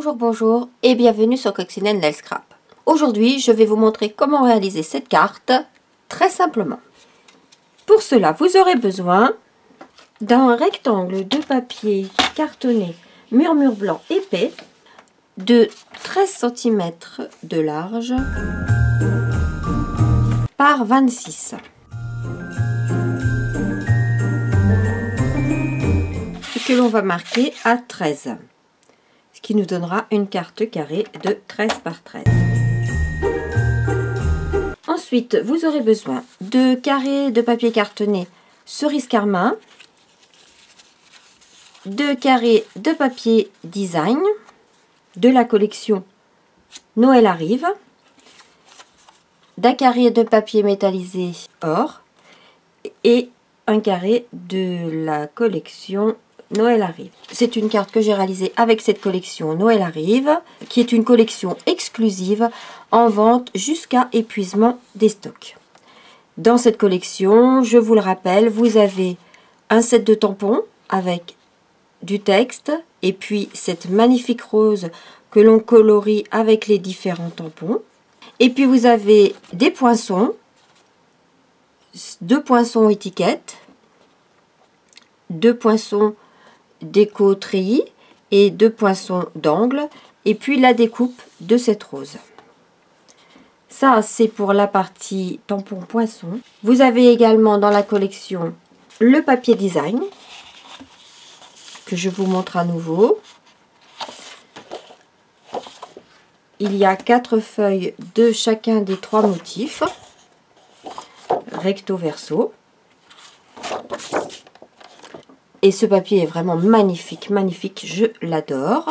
Bonjour, bonjour et bienvenue sur Coccinelle Nail Scrap. Aujourd'hui, je vais vous montrer comment réaliser cette carte très simplement. Pour cela, vous aurez besoin d'un rectangle de papier cartonné murmure blanc épais de 13 cm de large par 26 et que l'on va marquer à 13. Ce qui nous donnera une carte carrée de 13 par 13. Ensuite, vous aurez besoin de carrés de papier cartonné cerise carmin, de carrés de papier design de la collection Noël arrive, d'un carré de papier métallisé or et un carré de la collection Noël arrive. C'est une carte que j'ai réalisée avec cette collection Noël arrive, qui est une collection exclusive en vente jusqu'à épuisement des stocks. Dans cette collection, je vous le rappelle, vous avez un set de tampons avec du texte et puis cette magnifique rose que l'on colorie avec les différents tampons. Et puis vous avez des poinçons, 2 poinçons étiquettes, 2 poinçons déco treillis et 2 poinçons d'angle et puis la découpe de cette rose. Ça, c'est pour la partie tampon poinçon. Vous avez également dans la collection le papier design que je vous montre à nouveau. Il y a 4 feuilles de chacun des 3 motifs, recto verso. Et ce papier est vraiment magnifique, magnifique, je l'adore.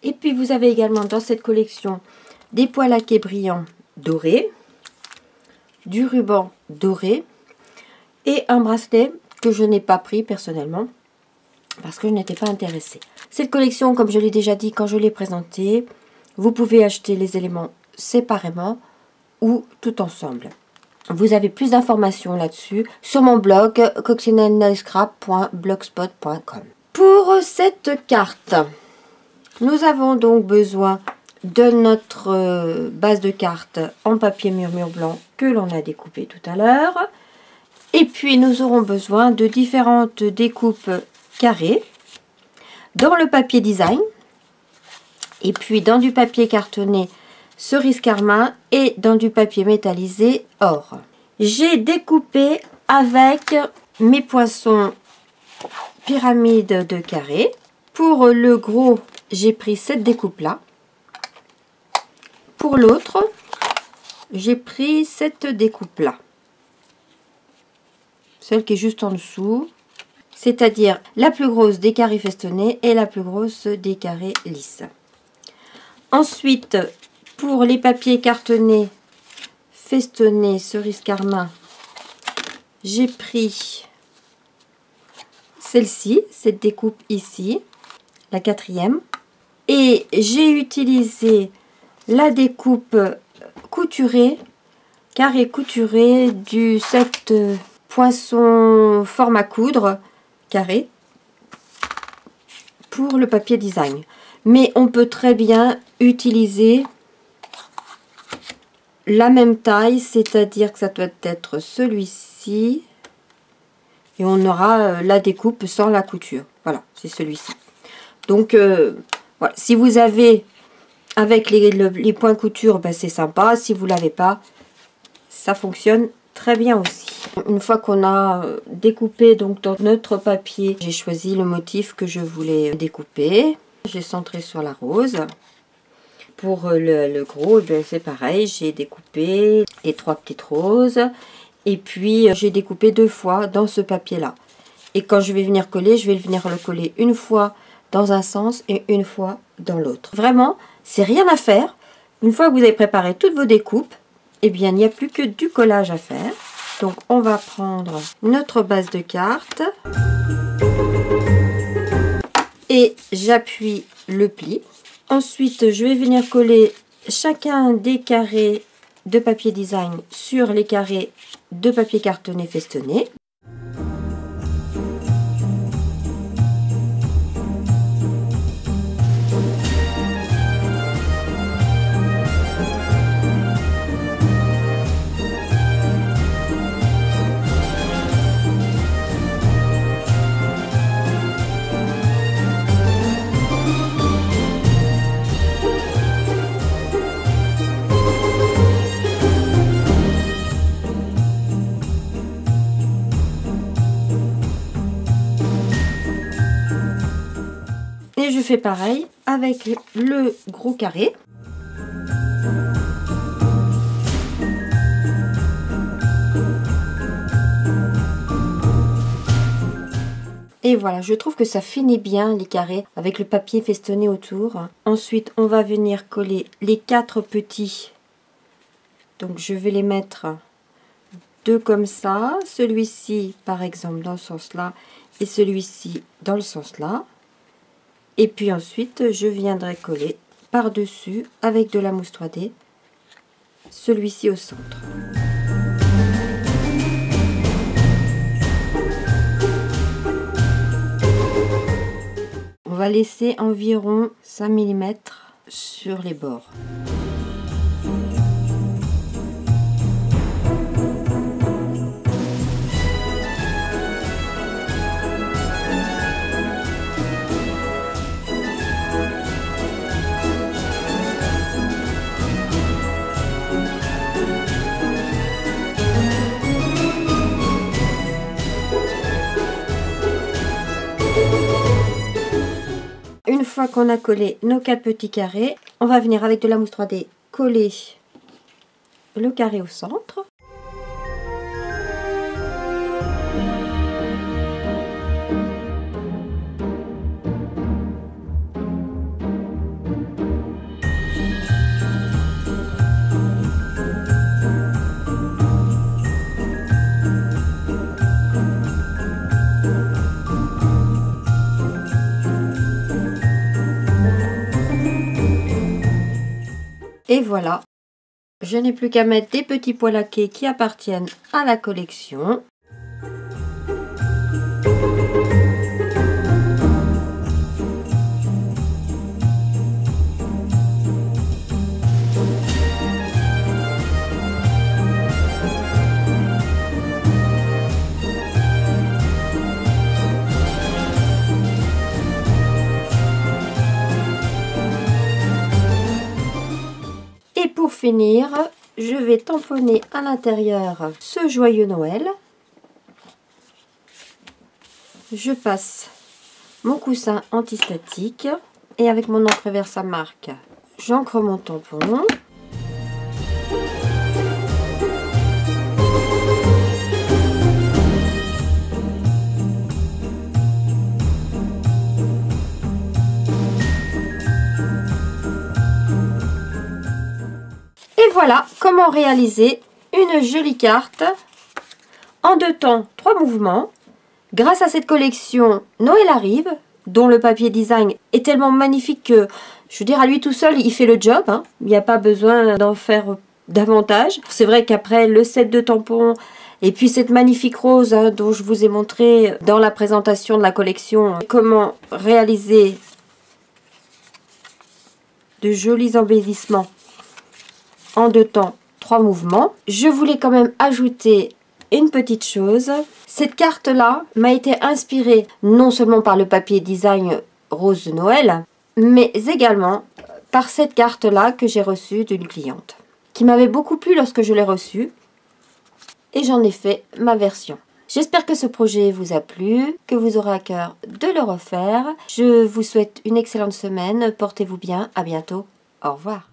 Et puis vous avez également dans cette collection des pois laqués brillants dorés, du ruban doré et un bracelet que je n'ai pas pris personnellement parce que je n'étais pas intéressée. Cette collection, comme je l'ai déjà dit quand je l'ai présentée, vous pouvez acheter les éléments séparément ou tout ensemble. Vous avez plus d'informations là-dessus sur mon blog coccinellenailscrap.blogspot.com. Pour cette carte, nous avons donc besoin de notre base de carte en papier murmure blanc que l'on a découpé tout à l'heure. Et puis nous aurons besoin de différentes découpes carrées dans le papier design et puis dans du papier cartonné cerise carmin et dans du papier métallisé or. J'ai découpé avec mes poinçons pyramide de carré. Pour le gros, j'ai pris cette découpe là. Pour l'autre, j'ai pris cette découpe là. Celle qui est juste en dessous. C'est-à-dire la plus grosse des carrés festonnés et la plus grosse des carrés lisses. Ensuite, pour les papiers cartonnés festonnés cerise carmin, j'ai pris celle-ci, cette découpe ici, la 4e. Et j'ai utilisé la découpe couturée, carré couturé du set poinçon forme à coudre carré pour le papier design. Mais on peut très bien utiliser la même taille, c'est-à-dire que ça doit être celui-ci et on aura la découpe sans la couture. Voilà, c'est celui-ci. Donc voilà, si vous avez avec les points couture, ben c'est sympa. Si vous l'avez pas, ça fonctionne très bien aussi. Une fois qu'on a découpé donc dans notre papier, j'ai choisi le motif que je voulais découper. J'ai centré sur la rose. Pour le gros, c'est pareil, j'ai découpé les 3 petites roses. Et puis, j'ai découpé 2 fois dans ce papier-là. Et quand je vais venir coller, je vais venir le coller une fois dans un sens et une fois dans l'autre. Vraiment, c'est rien à faire. Une fois que vous avez préparé toutes vos découpes, eh bien, il n'y a plus que du collage à faire. Donc, on va prendre notre base de carte. Et j'appuie le pli. Ensuite, je vais venir coller chacun des carrés de papier design sur les carrés de papier cartonné festonné. Et je fais pareil avec le gros carré. Et voilà, je trouve que ça finit bien les carrés avec le papier festonné autour. Ensuite, on va venir coller les 4 petits. Donc, je vais les mettre 2 comme ça. Celui-ci, par exemple, dans ce sens-là. Et celui-ci, dans le sens là. Et puis ensuite, je viendrai coller par-dessus avec de la mousse 3D. Celui-ci au centre. On va laisser environ 5 mm sur les bords. Une fois qu'on a collé nos 4 petits carrés, on va venir avec de la mousse 3D coller le carré au centre. Et voilà, je n'ai plus qu'à mettre des petits pois laqués qui appartiennent à la collection. Et pour finir, je vais tamponner à l'intérieur ce joyeux Noël. Je passe mon coussin antistatique et avec mon encre Versa marque, j'encre mon tampon. Et voilà comment réaliser une jolie carte en 2 temps, 3 mouvements. Grâce à cette collection Noël arrive, dont le papier design est tellement magnifique que, je veux dire, à lui tout seul, il fait le job. Hein. Il n'y a pas besoin d'en faire davantage. C'est vrai qu'après le set de tampons et puis cette magnifique rose dont je vous ai montré dans la présentation de la collection, comment réaliser de jolis embellissements en 2 temps, 3 mouvements. Je voulais quand même ajouter une petite chose. Cette carte là m'a été inspirée non seulement par le papier design rose de Noël, mais également par cette carte là que j'ai reçue d'une cliente qui m'avait beaucoup plu lorsque je l'ai reçue et j'en ai fait ma version. J'espère que ce projet vous a plu, que vous aurez à cœur de le refaire. Je vous souhaite une excellente semaine, portez-vous bien, à bientôt, au revoir.